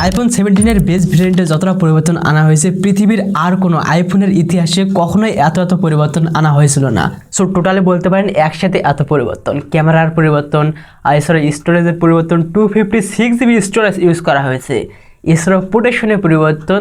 IPhone 17 base ভেরিয়েন্টে যতটা পরিবর্তন আনা হয়েছে পৃথিবীর আর কোনো আইফোনের ইতিহাসে কখনোই এত পরিবর্তন আনা হয়েছিল না। সো টোটালি বলতে পারেন একসাথে এত পরিবর্তন, ক্যামেরার পরিবর্তন, এছাড়া স্টোরেজের পরিবর্তন, 256 GB স্টোরেজ ইউজ করা হয়েছে, এছাড়াও প্রোটেকশনের পরিবর্তন,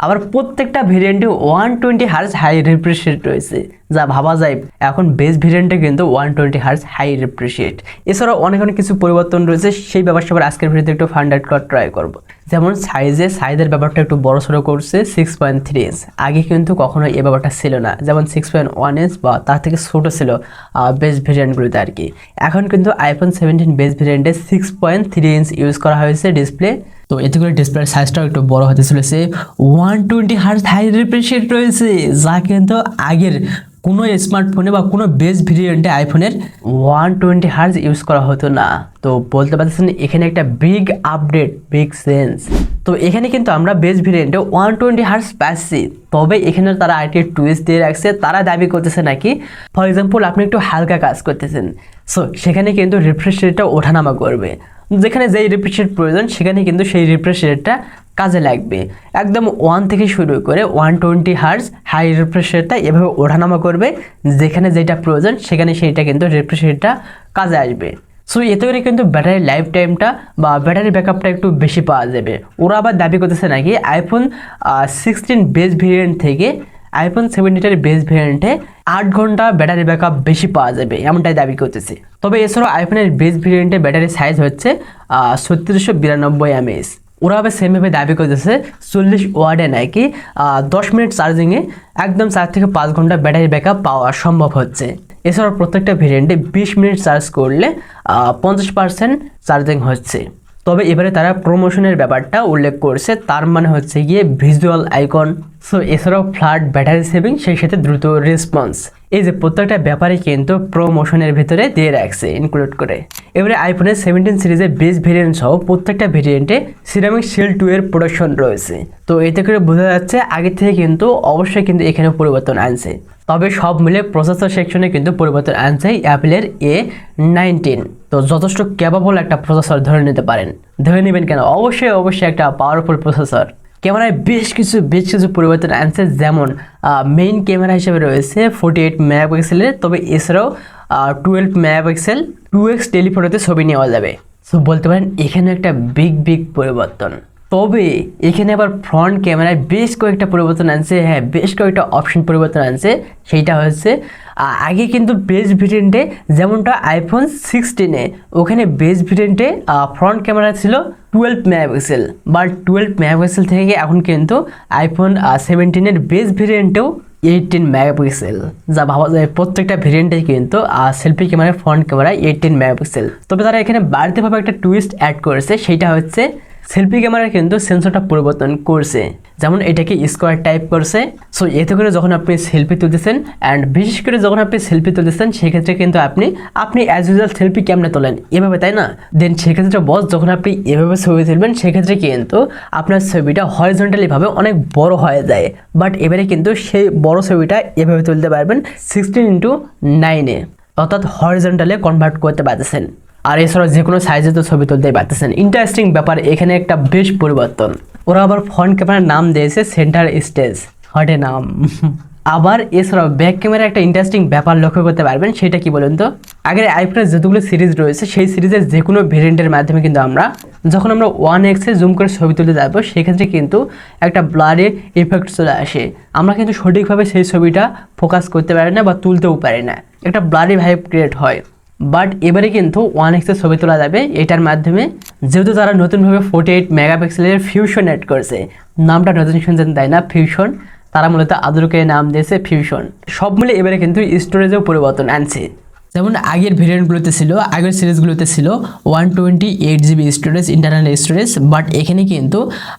আবার প্রত্যেকটা ভেরিয়েন্টে 120 হার্জ হাই রিফ্রেশ রেট রয়েছে, যা ভাবা যায় এখন বেস ভেরিয়েন্টে কিন্তু 120 হার্জ হাই রিফ্রেশ রেট। এছাড়াও অনেক কিছু পরিবর্তন রয়েছে, সেই ব্যাপার সবার আজকের ভিডিওতে একটু ফাইন্ড আউট করার ট্রাই করব। যেমন সাইজের ব্যাপারটা একটু বড় সড়ো করছে 6.3 ইঞ্চ, আগে কিন্তু কখনো এই ব্যাপারটা ছিল না, যেমন 6.1 ইঞ্চ বা তার থেকে ছোট ছিল বেস ভেরিয়েন্টগুলোতে আর কি। এখন কিন্তু আইফোন 17 বেস ভেরিয়েন্টে 6.3 ইঞ্চ ইউজ করা হয়েছে ডিসপ্লে। তো এতে করে ডিসপ্লের সাইজটাও একটু বড় হতে চলেছে, 120 হার্জ হাই রিফ্রেশ রেট রয়েছে, যা কিন্তু আগের কোনো স্মার্টফোনে বা কোনো বেস ভেরিয়েন্টে আইফোনের 120 হার্জ ইউজ করা হতো না। তো বলতে পারছেন এখানে একটা বিগ আপডেট, বিগ চেঞ্জ। তো এখানে কিন্তু আমরা বেস ভেরিয়েন্টে 120 হার্জ পাচ্ছি, তবে এখানে তারা আরেকটি টুইস্ট দিয়ে রাখছে। তারা দাবি করতেছে নাকি ফর এক্সাম্পল আপনি একটু হালকা কাজ করতেছেন, সো সেখানে কিন্তু রিফ্রেশ রেটটা ওঠানামা করবে, যেখানে যেই রিফ্রেশ রেট প্রয়োজন সেখানে কিন্তু সেই রিফ্রেশ রেটটা কাজে লাগবে। একদম 1 থেকে শুরু করে 120 হার্জ হাই রিফ্রেশ রেটটা এভাবে ওঠানামা করবে, যেখানে যেটা প্রয়োজন সেখানে সেইটা কিন্তু রিফ্রেশ রেটটা কাজে আসবে। সো এতে করে কিন্তু ব্যাটারির লাইফ টাইমটা বা ব্যাটারি ব্যাকআপটা একটু বেশি পাওয়া যাবে। ওরা আবার দাবি করতেছে নাকি আইফোন 16 বেস ভেরিয়েন্ট থেকে আইফোন 17 বেস ভেরিয়েন্টে 8 ঘন্টা ব্যাটারি ব্যাকআপ বেশি পাওয়া যাবে, এমনটাই দাবি করতেছে। তবে এছাড়াও আইফোনের বেস ভেরিয়েন্টে ব্যাটারি সাইজ হচ্ছে 3692 mAh। ওরা আবার সেমভাবে দাবি করতেছে 40 ওয়াটে নাকি 10 মিনিট চার্জিংয়ে একদম 4 থেকে 5 ঘন্টা ব্যাটারি ব্যাকআপ পাওয়া সম্ভব হচ্ছে। এছাড়াও প্রত্যেকটা ভেরিয়েন্টে 20 মিনিট চার্জ করলে 50% চার্জিং হচ্ছে। তবে এবারে তারা প্রমোশনের ব্যাপারটা উল্লেখ করছে, তার মানে হচ্ছে গিয়ে ভিজুয়াল আইকন, সো এছাড়াও ফ্ল্যাট ব্যাটারি সেভিং, সেই সাথে দ্রুত রেসপন্স, এই যে প্রত্যেকটা ব্যাপারে কিন্তু প্রমোশনের ভিতরে দিয়ে রাখছে ইনক্লুড করে। এবারে আইফোনের 17 সিরিজের বেস ভেরিয়েন্ট সহ প্রত্যেকটা ভেরিয়েন্টে সিরামিক শিল্ড 2 এর প্রোডাকশন রয়েছে। তো এতে করে বোঝা যাচ্ছে আগে থেকে কিন্তু অবশ্যই কিন্তু এখানে পরিবর্তন আনছে। তবে সব মিলে প্রসেসর সেকশনে কিন্তু পরিবর্তন আনছে অ্যাপেলের A19। তো যথেষ্ট ক্যাপাবল একটা প্রসেসর ধরে নিতে পারেন। ধরে নেবেন কেন, অবশ্যই একটা পাওয়ারফুল প্রসেসর। ক্যামেরায় বেশ কিছু পরিবর্তন আনছে, যেমন মেইন ক্যামেরা হিসেবে রয়েছে 48 মেগাপিক্সেলের, তবে এছাড়াও 12 মেগাপিক্সেল 2x টেলিফোটোতে ছবি নেওয়া যাবে। সো বলতে পারেন এখানে একটা বিগ পরিবর্তন। তবে এখানে আবার ফ্রন্ট ক্যামেরায় বেশ কয়েকটা পরিবর্তন আনছে, হ্যাঁ বেশ কয়েকটা অপশন পরিবর্তন আনছে। সেইটা হচ্ছে আগে কিন্তু বেস ভেরিয়েন্টে যেমনটা আইফোন 16-এ, ওখানে বেস ভেরিয়েন্টে ফ্রন্ট ক্যামেরা ছিল 12 মেগাপিক্সেল, বাট 12 মেগাপিক্সেল থেকে এখন কিন্তু আইফোন 17-এর বেস ভেরিয়েন্টেও 18 মেগাপিক্সেল, যা ভাবা যায় প্রত্যেকটা ভেরিয়েন্টে কিন্তু সেলফি ক্যামেরায় ফ্রন্ট ক্যামেরায় 18 মেগাপিক্সেল। তবে তারা এখানে বাড়তিভাবে একটা টুইস্ট অ্যাড করেছে, সেইটা হচ্ছে সেলফি ক্যামেরার কিন্তু সেন্সরটা পরিবর্তন করছে, যেমন এটাকে স্কোয়ার টাইপ করছে। সো এতে করে যখন আপনি সেলফি তুলতেছেন, অ্যান্ড বিশেষ করে যখন আপনি সেলফি তুলতেছেন সেক্ষেত্রে কিন্তু আপনি অ্যাজ ইউজুয়াল সেলফি কেমনে তোলেন এভাবে, তাই না? দেন সেক্ষেত্রে বস যখন আপনি এভাবে ছবি তুলবেন সেক্ষেত্রে কিন্তু আপনার ছবিটা হরিজন্টালিভাবে অনেক বড় হয়ে যায়। বাট এবারে কিন্তু সেই বড় ছবিটা এভাবে তুলতে পারবেন 16:9-এ, অর্থাৎ হরিজন্টালে কনভার্ট করতে পারতেছেন। আর এছাড়াও যে কোনো সাইজে তো ছবি তুলতেই পারতেছেন। ইন্টারেস্টিং ব্যাপার এখানে একটা বেশ পরিবর্তন। ওরা আবার ফ্রন্ট ক্যামেরার নাম দিয়েছে সেন্টার স্টেজ, হটে নাম। আবার এছাড়াও ব্যাক ক্যামেরা একটা ইন্টারেস্টিং ব্যাপার লক্ষ্য করতে পারবেন, সেটা কি বলুন তো? আগের আইফোনের যতগুলো সিরিজ রয়েছে সেই সিরিজের যে কোনো ভেরিয়েন্টের মাধ্যমে কিন্তু যখন আমরা 1x-এ জুম করে ছবি তুলতে যাবো সেক্ষেত্রে কিন্তু একটা ব্লারে ইফেক্ট চলে আসে, আমরা কিন্তু সঠিকভাবে সেই ছবিটা ফোকাস করতে পারি না বা তুলতেও পারি না, একটা ব্লারি ভাইব ক্রিয়েট হয়। বাট এবারে কিন্তু 1x-এর ছবি তোলা যাবে এটার মাধ্যমে, যেহেতু তারা নতুনভাবে 48 মেগাপিক্সেলের ফিউশন অ্যাড করেছে। নামটা নতুন শুনছেন তাই না, ফিউশন। তারা মূলত আদরকে নাম দিয়েছে ফিউশন। সব মিলে এবারে কিন্তু স্টোরেজেও পরিবর্তন আনছে। যেমন আগের ভেরিয়েন্টগুলোতে ছিল, আগের সিরিজগুলোতে ছিল 128 GB storage, internal storage, but এখানে কিন্তু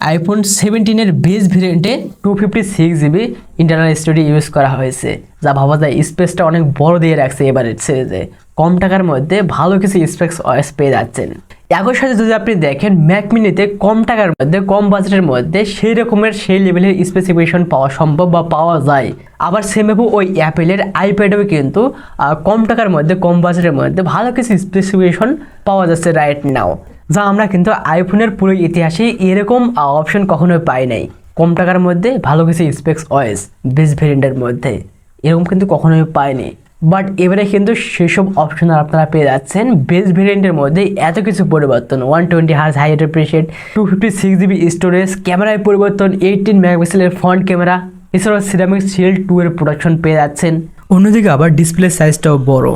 আইফোন 17-এর বেস ভেরিয়েন্টে 256 GB ইন্টারনাল স্টোরেজ ইউজ করা হয়েছে, যা ভাবা যায় স্পেসটা অনেক বড় দিয়ে রাখছে এবারের সিরিজে। কম টাকার মধ্যে ভালো কিছু স্পেক্স ওএস পেয়ে যাচ্ছেন। একই সাথে যদি আপনি দেখেন ম্যাক মিনিতে কম টাকার মধ্যে, কম বাজেটের মধ্যে সেই রকমের সেই লেভেলের স্পেসিফিকেশন পাওয়া সম্ভব বা পাওয়া যায়। আবার সেমভাবে ওই অ্যাপেলের আইপ্যাডেও কিন্তু কম টাকার মধ্যে, কম বাজেটের মধ্যে ভালো কিছু স্পেসিফিকেশন পাওয়া যাচ্ছে রাইট নাও। যা আমরা কিন্তু আইফোনের পুরো ইতিহাসে এরকম অপশন কখনোই পাই নাই। কম টাকার মধ্যে ভালো কিছু স্পেক্স ওএস বেস ভেরিয়েন্টের মধ্যে এরকম কিন্তু কখনোই পাইনি। বাট এবারে কিন্তু সেসব অপশন আপনারা পেয়ে যাচ্ছেন বেস ভেরিয়েন্টের মধ্যে। এত কিছু পরিবর্তন, 120 Hz high refresh, 256 GB storage, ক্যামেরায় পরিবর্তন, 18 মেগাপিক্সেলের ফ্রন্ট ক্যামেরা, এছাড়াও সিরামিক শিল্ড 2 এর প্রোডাকশন পেয়ে যাচ্ছেন। অন্যদিকে আবার ডিসপ্লে সাইজটাও বড়।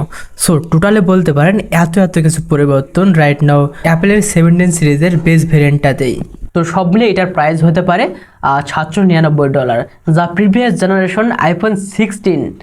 সো টোটালে বলতে পারেন এত কিছু পরিবর্তন রাইট নাও অ্যাপেলের 17 সিরিজের বেস ভেরিয়েন্টটাতেই। তো সব মিলে এটার প্রাইস হতে পারে $799, যা প্রিভিয়াস জেনারেশন আইফোন 16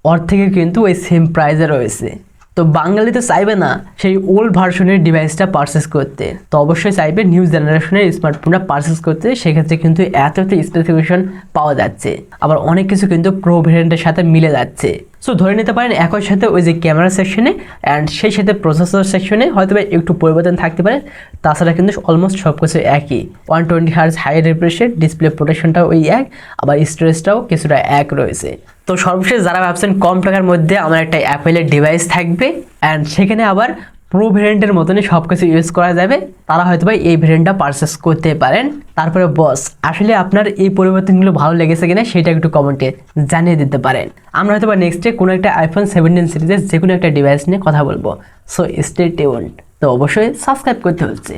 ওর থেকে কিন্তু ওই সেম প্রাইসে রয়েছে। তো বাঙালি তো চাইবে না সেই ওল্ড ভার্সনের ডিভাইসটা পারচেস করতে, তো অবশ্যই চাইবে নিউ জেনারেশনের স্মার্টফোনটা পারচেস করতে। সেক্ষেত্রে কিন্তু এত স্পেসিফিকেশন পাওয়া যাচ্ছে, আবার অনেক কিছু কিন্তু প্রো ভেরিয়েন্টের সাথে মিলে যাচ্ছে। সো ধরে নিতে পারেন একই সাথে ওই যে ক্যামেরা সেকশনে অ্যান্ড সেই সাথে প্রসেসর সেকশনে হয়তো একটু পরিবর্তন থাকতে পারে, তাছাড়া কিন্তু অলমোস্ট সব কিছু একই। 120 Hz হাই রিফ্রেশের ডিসপ্লে প্রোটেকশনটাও ওই এক, আবার স্টোরেজটাও কিছুটা এক রয়েছে। তো সর্বশেষ যারা ভাবছেন কম টাকার মধ্যে আমার একটা অ্যাপেলের ডিভাইস থাকবে অ্যান্ড সেখানে আবার প্রো ভেরিয়েন্টের মতনই সব কিছু ইউজ করা যাবে, তারা হয়তো এই ভেরিয়েন্টটা পারচেস করতে পারেন। তারপরে বস আসলে আপনার এই পরিবর্তনগুলো ভালো লেগেছে কিনা সেটা একটু কমেন্টে জানিয়ে দিতে পারেন। আমরা হয়তো নেক্সটে কোনো একটা আইফোন 17 সিরিজের যে কোনো একটা ডিভাইস নিয়ে কথা বলবো। So stay tuned. তো অবশ্যই সাবস্ক্রাইব করতে হচ্ছে।